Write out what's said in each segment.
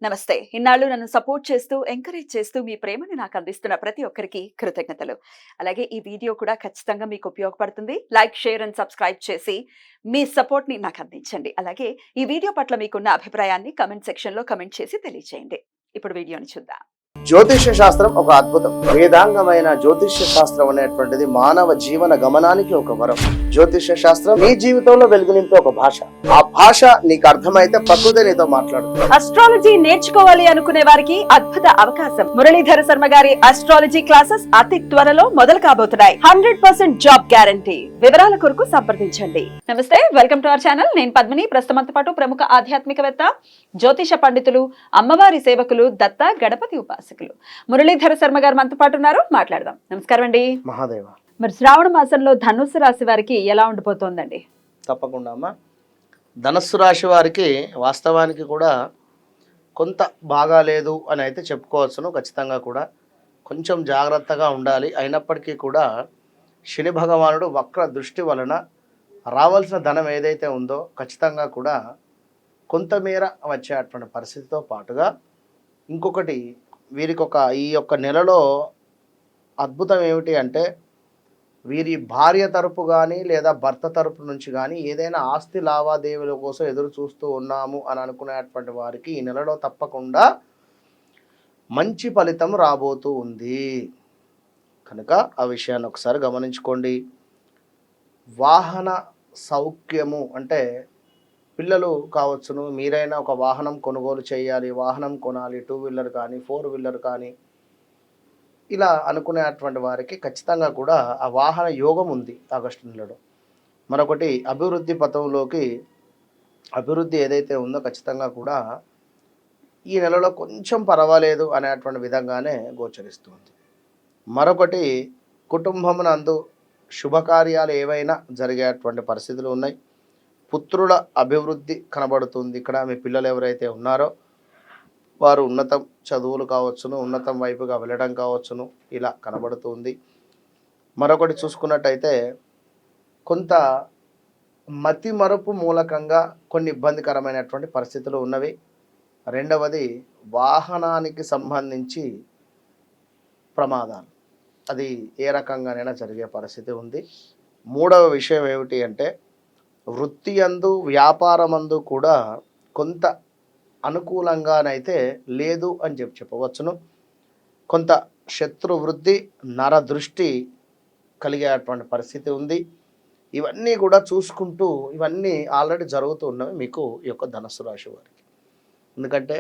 నమస్తే. ఇన్నాళ్ళు నన్ను సపోర్ట్ చేస్తూ, ఎంకరేజ్ చేస్తూ మీ ప్రేమని నాకు అందిస్తున్న ప్రతి ఒక్కరికి కృతజ్ఞతలు. అలాగే ఈ వీడియో కూడా ఖచ్చితంగా మీకు ఉపయోగపడుతుంది. లైక్, షేర్ అండ్ సబ్స్క్రైబ్ చేసి మీ సపోర్ట్‌ని నాకు అందించండి. అలాగే ఈ వీడియో పట్ల మీకున్న అభిప్రాయాన్ని కామెంట్ సెక్షన్‌లో కామెంట్ చేసి తెలియజేయండి. ఇప్పుడు వీడియోని చూద్దాం. జ్యోతిష్య శాస్త్రం ఒక అద్భుతం. వేదాంగమైన జ్యోతిష్య శాస్త్రం అనేటువంటిది మానవ జీవన గమనానికి ఒక వరం. జ్యోతిష్య శాస్త్రం నీ జీవితంలో వెలుగునింపే ఒక భాష. ఆ భాష నీకు అర్థమైతే ప్రకృతి నీతో మాట్లాడుతుంది. అస్ట్రాలజీ నేర్చుకోవాలి అనుకునే వారికి అద్భుత అవకాశం. మురళీధర శర్మ గారి అస్ట్రాలజీ క్లాసెస్ అతి త్వరలో మొదలు కాబోతున్నాయి. 100% జాబ్ గ్యారంటీ. వివరాల కొరకు సంప్రదించండి. నమస్తే, వెల్కమ్ టు అవర్ ఛానల్. నేను పద్మిని. ప్రస్తుతంతో పాటు ప్రముఖ ఆధ్యాత్మికవేత్త, జ్యోతిష పండితులు, అమ్మవారి సేవకులు, దత్త గణపతి ఉపాసకులు మురళీధర శర్మ గారు మనతో పాటు ఉన్నారు. మాట్లాడదాం. నమస్కారం అండి. మహాదేవ. మరి శ్రావణ మాసంలో ధనుస్సు రాశి వారికి ఎలా ఉండిపోతుందండి? తప్పకుండా అమ్మా. ధనస్సు రాశి వారికి వాస్తవానికి కూడా కొంత బాగాలేదు అని అయితే చెప్పుకోవచ్చును. ఖచ్చితంగా కూడా కొంచెం జాగ్రత్తగా ఉండాలి. అయినప్పటికీ కూడా శని భగవానుడు వక్ర దృష్టి వలన రావాల్సిన ధనం ఏదైతే ఉందో ఖచ్చితంగా కూడా కొంతమేర వచ్చేటువంటి పరిస్థితితో పాటుగా ఇంకొకటి వీరికి ఈ యొక్క నెలలో అద్భుతం ఏమిటి అంటే వీరి భార్య తరపు కానీ లేదా భర్త తరపు నుంచి కానీ ఏదైనా ఆస్తి లావాదేవీల కోసం ఎదురు చూస్తూ ఉన్నాము అని అనుకునేటువంటి వారికి ఈ నెలలో తప్పకుండా మంచి ఫలితం రాబోతూ ఉంది. కనుక ఆ విషయాన్ని ఒకసారి గమనించుకోండి. వాహన సౌఖ్యము అంటే పిల్లలు కావచ్చును, మీరైనా ఒక వాహనం కొనుగోలు చేయాలి, వాహనం కొనాలి, 2 వీలర్ కానీ 4 వీలర్ కానీ ఇలా అనుకునేటువంటి వారికి ఖచ్చితంగా కూడా ఆ వాహన యోగం ఉంది ఆగస్టు నెలలో. మరొకటి అభివృద్ధి పథంలోకి అభివృద్ధి ఏదైతే ఉందో ఖచ్చితంగా కూడా ఈ నెలలో కొంచెం పర్వాలేదు అనేటువంటి విధంగానే గోచరిస్తుంది. మరొకటి కుటుంబమునందు శుభకార్యాలు ఏవైనా జరిగేటువంటి పరిస్థితులు ఉన్నాయి. పుత్రుల అభివృద్ధి కనబడుతుంది. ఇక్కడ మీ పిల్లలు ఎవరైతే ఉన్నారో వారు ఉన్నతం చదువులు కావచ్చును, ఉన్నతం వైపుగా వెళ్ళడం కావచ్చును, ఇలా కనబడుతుంది. మరొకటి చూసుకున్నట్టయితే కొంత మతి మరుపు మూలకంగా కొన్ని ఇబ్బందికరమైనటువంటి పరిస్థితులు ఉన్నవి. రెండవది వాహనానికి సంబంధించి ప్రమాదాలు, అది ఏ రకంగానైనా జరిగే పరిస్థితి ఉంది. మూడవ విషయం ఏమిటి అంటే వృత్తి యందు వ్యాపారమందు కూడా కొంత అనుకూలంగానైతే లేదు అని చెప్పవచ్చును. కొంత శత్రు వృద్ధి, నర దృష్టి కలిగేటువంటి పరిస్థితి ఉంది. ఇవన్నీ కూడా చూసుకుంటూ ఇవన్నీ ఆల్రెడీ జరుగుతూ ఉన్నవి మీకు ఈ యొక్క ధనుస్సు రాశి వారికి. ఎందుకంటే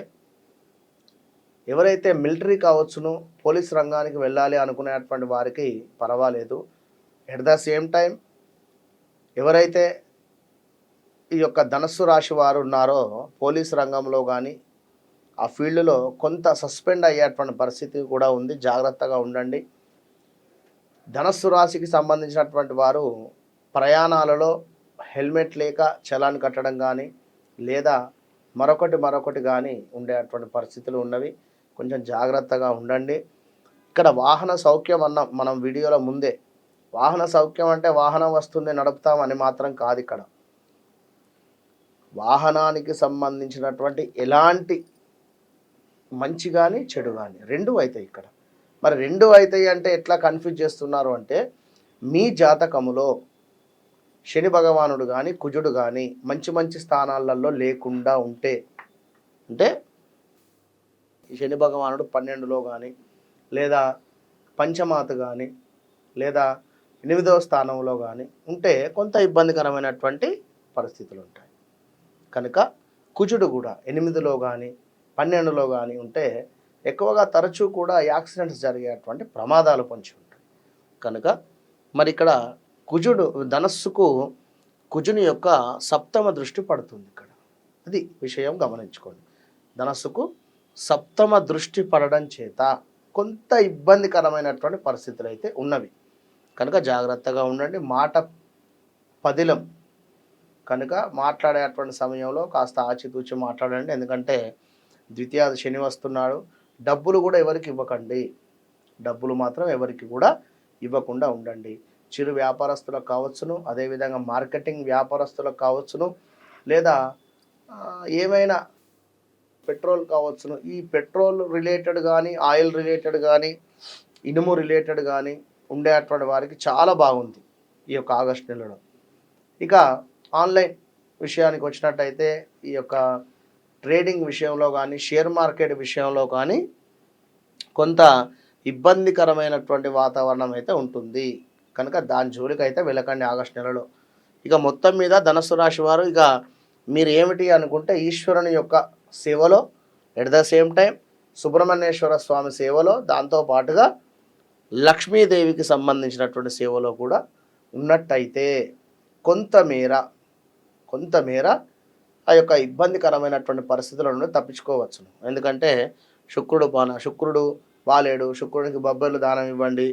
ఎవరైతే మిలిటరీ కావచ్చును, పోలీస్ రంగానికి వెళ్ళాలి అనుకునేటువంటి వారికి పర్వాలేదు. ఎట్ ద సేమ్ టైం ఎవరైతే ఈ యొక్క ధనుస్సు రాశి వారు ఉన్నారో పోలీస్ రంగంలో కానీ ఆ ఫీల్డ్లో కొంత సస్పెండ్ అయ్యేటువంటి పరిస్థితి కూడా ఉంది. జాగ్రత్తగా ఉండండి. ధనుస్సు రాశికి సంబంధించినటువంటి వారు ప్రయాణాలలో హెల్మెట్ లేక చలాన్ కట్టడం కానీ లేదా మరొకటి కానీ ఉండేటువంటి పరిస్థితులు ఉన్నవి. కొంచెం జాగ్రత్తగా ఉండండి. ఇక్కడ వాహన సౌఖ్యం మనం వీడియోలో ముందే వాహన సౌఖ్యం అంటే వాహనం వస్తుంది నడుపుతామని మాత్రం కాదు. ఇక్కడ వాహనానికి సంబంధించినటువంటి ఎలాంటి మంచి కానీ చెడు కానీ రెండు అవుతాయి ఇక్కడ. మరి రెండు అవుతాయి అంటే ఎట్లా కన్ఫ్యూజ్ చేస్తున్నారు అంటే మీ జాతకములో శని భగవానుడు కానీ కుజుడు కానీ మంచి స్థానాలలో లేకుండా ఉంటే, అంటే శని భగవానుడు 12లో కానీ లేదా పంచమాత కానీ లేదా 8వ స్థానంలో కానీ ఉంటే కొంత ఇబ్బందికరమైనటువంటి పరిస్థితులు ఉంటాయి. కనుక కుజుడు కూడా 8లో కానీ 12లో కానీ ఉంటే ఎక్కువగా తరచూ కూడా యాక్సిడెంట్స్ జరిగేటువంటి ప్రమాదాలు పొంచి ఉంటాయి. కనుక మరి ఇక్కడ కుజుడు ధనస్సుకు కుజుని యొక్క 7వ దృష్టి పడుతుంది. ఇక్కడ అది విషయం గమనించుకోండి. ధనస్సుకు 7వ దృష్టి పడడం చేత కొంత ఇబ్బందికరమైనటువంటి పరిస్థితులు అయితే ఉన్నవి. కనుక జాగ్రత్తగా ఉండండి. మాట పదిలం కనుక మాట్లాడేటువంటి సమయంలో కాస్త ఆచితూచి మాట్లాడండి. ఎందుకంటే ద్వితీయ శని వస్తున్నాడు. డబ్బులు కూడా ఎవరికి ఇవ్వకండి. డబ్బులు మాత్రం ఎవరికి కూడా ఇవ్వకుండా ఉండండి. చిరు వ్యాపారస్తులకు కావచ్చును, అదేవిధంగా మార్కెటింగ్ వ్యాపారస్తులకు కావచ్చును, లేదా ఏమైనా పెట్రోల్ కావచ్చును, ఈ పెట్రోల్ రిలేటెడ్ కానీ, ఆయిల్ రిలేటెడ్ కానీ, ఇనుము రిలేటెడ్ కానీ ఉండేటువంటి వారికి చాలా బాగుంది ఈ యొక్క ఆగస్టు నెలలో. ఇక ఆన్లైన్ విషయానికి వచ్చినట్టయితే ఈ యొక్క ట్రేడింగ్ విషయంలో కానీ, షేర్ మార్కెట్ విషయంలో కానీ కొంత ఇబ్బందికరమైనటువంటి వాతావరణం అయితే ఉంటుంది. కనుక దాని జోలికి అయితే వెళ్ళకండి ఆగస్టు నెలలో. ఇక మొత్తం మీద ధనుస్సు రాశి వారు ఇక మీరు ఏమిటి అనుకుంటే ఈశ్వరుని యొక్క సేవలో, at the same time Subrahmanyeswara Swamy సేవలో, దాంతోపాటుగా లక్ష్మీదేవికి సంబంధించినటువంటి సేవలో కూడా ఉన్నట్టయితే కొంతమేర ఆ యొక్క ఇబ్బందికరమైనటువంటి పరిస్థితుల నుండి తప్పించుకోవచ్చును. ఎందుకంటే శుక్రుడు బాలేడు, శుక్రుడికి బొబ్బర్లు దానం ఇవ్వండి,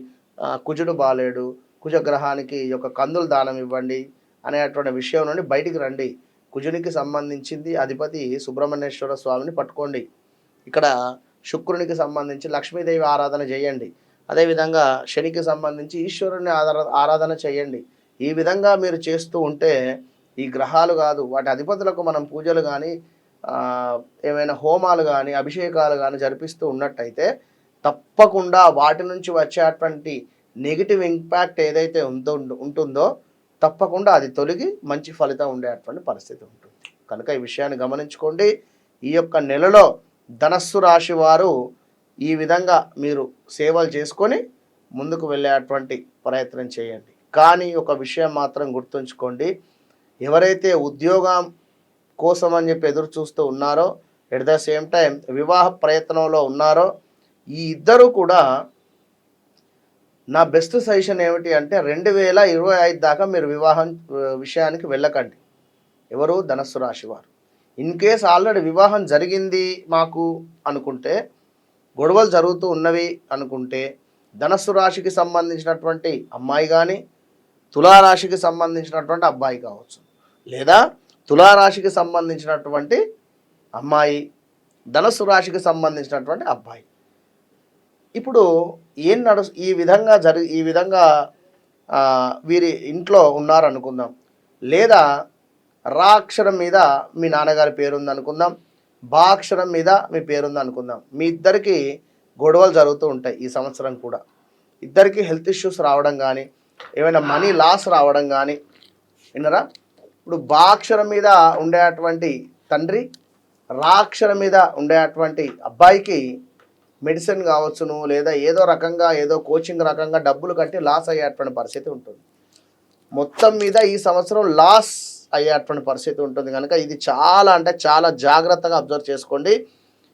కుజుడు బాలేడు, కుజగ్రహానికి ఈ యొక్క కందులు దానం ఇవ్వండి అనేటువంటి విషయం నుండి బయటికి రండి. కుజునికి సంబంధించింది అధిపతి సుబ్రహ్మణ్యేశ్వర స్వామిని పట్టుకోండి. ఇక్కడ శుక్రునికి సంబంధించి లక్ష్మీదేవి ఆరాధన చేయండి. అదేవిధంగా శనికి సంబంధించి ఈశ్వరుని ఆరాధన చేయండి. ఈ విధంగా మీరు చేస్తూ ఉంటే ఈ గ్రహాలు కాదు, వాటి అధిపతులకు మనం పూజలు కానీ, ఏమైనా హోమాలు కానీ, అభిషేకాలు కానీ జరిపిస్తూ ఉన్నట్టయితే తప్పకుండా వాటి నుంచి వచ్చేటువంటి నెగిటివ్ ఇంపాక్ట్ ఏదైతే ఉంటుందో తప్పకుండా అది తొలగి మంచి ఫలితం ఉండేటువంటి పరిస్థితి ఉంటుంది. కనుక ఈ విషయాన్ని గమనించుకోండి. ఈ యొక్క నెలలో ధనస్సు రాశి వారు ఈ విధంగా మీరు సేవలు చేసుకొని ముందుకు వెళ్ళేటువంటి ప్రయత్నం చేయండి. కానీ ఒక విషయం మాత్రం గుర్తుంచుకోండి, ఎవరైతే ఉద్యోగం కోసం అని చెప్పి ఎదురు చూస్తూ ఉన్నారో, ఎట్ ద సేమ్ టైం వివాహ ప్రయత్నంలో ఉన్నారో, ఈ ఇద్దరు కూడా నా బెస్ట్ సజెషన్ ఏమిటి అంటే 2025 దాకా మీరు వివాహం విషయానికి వెళ్ళకండి. ఎవరు? ధనస్సు రాశి వారు. ఇన్ కేస్ ఆల్రెడీ వివాహం జరిగింది మాకు అనుకుంటే, గొడవలు జరుగుతూ ఉన్నవి అనుకుంటే, ధనస్సు రాశికి సంబంధించినటువంటి అమ్మాయి కానీ, తులారాశికి సంబంధించినటువంటి అబ్బాయి కావచ్చు, లేదా తులారాశికి సంబంధించినటువంటి అమ్మాయి, ధనస్సు రాశికి సంబంధించినటువంటి అబ్బాయి, ఇప్పుడు ఈ విధంగా వీరి ఇంట్లో ఉన్నారనుకుందాం, లేదా రా అక్షరం మీద మీ నాన్నగారి పేరుంది అనుకుందాం, బా అక్షరం మీద మీ పేరుంది అనుకుందాం. మీ ఇద్దరికి గొడవలు జరుగుతూ ఉంటాయి ఈ సంవత్సరం కూడా. ఇద్దరికి హెల్త్ ఇష్యూస్ రావడం కానీ, ఏమైనా మనీ లాస్ రావడం కానీ, విన్నరా? ఇప్పుడు బా అక్షరం మీద ఉండేటువంటి తండ్రి, రా అక్షరం మీద ఉండేటువంటి అబ్బాయికి మెడిసిన్ కావచ్చును, లేదా ఏదో రకంగా ఏదో కోచింగ్ రకంగా డబ్బులు కట్టి లాస్ అయ్యేటువంటి పరిస్థితి ఉంటుంది. మొత్తం మీద ఈ సంవత్సరం లాస్ అయ్యేటువంటి పరిస్థితి ఉంటుంది. కనుక ఇది చాలా అంటే చాలా జాగ్రత్తగా అబ్జర్వ్ చేసుకోండి.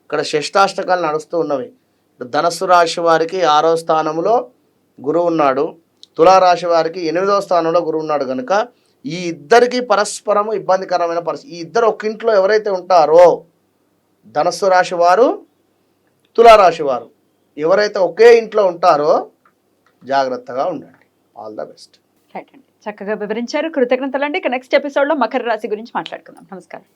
ఇక్కడ షష్టాష్టకాలు నడుస్తూ ఉన్నవి. ధనస్సు రాశి వారికి 6వ స్థానంలో గురువు ఉన్నాడు, తులారాశి వారికి 8వ స్థానంలో గురువు ఉన్నాడు. కనుక ఈ ఇద్దరికి పరస్పరం ఇబ్బందికరమైన పరిస్థితి. ఈ ఇద్దరు ఒక ఇంట్లో ఎవరైతే ఉంటారో, ధనస్సు రాశి వారు, తులారాశి వారు ఎవరైతే ఒకే ఇంట్లో ఉంటారో జాగ్రత్తగా ఉండండి. All the best. రైట్ అండి, చక్కగా వివరించారు. కృతజ్ఞతలు అండి. ఇక నెక్స్ట్ ఎపిసోడ్లో మకర రాశి గురించి మాట్లాడుకుందాం. నమస్కారం.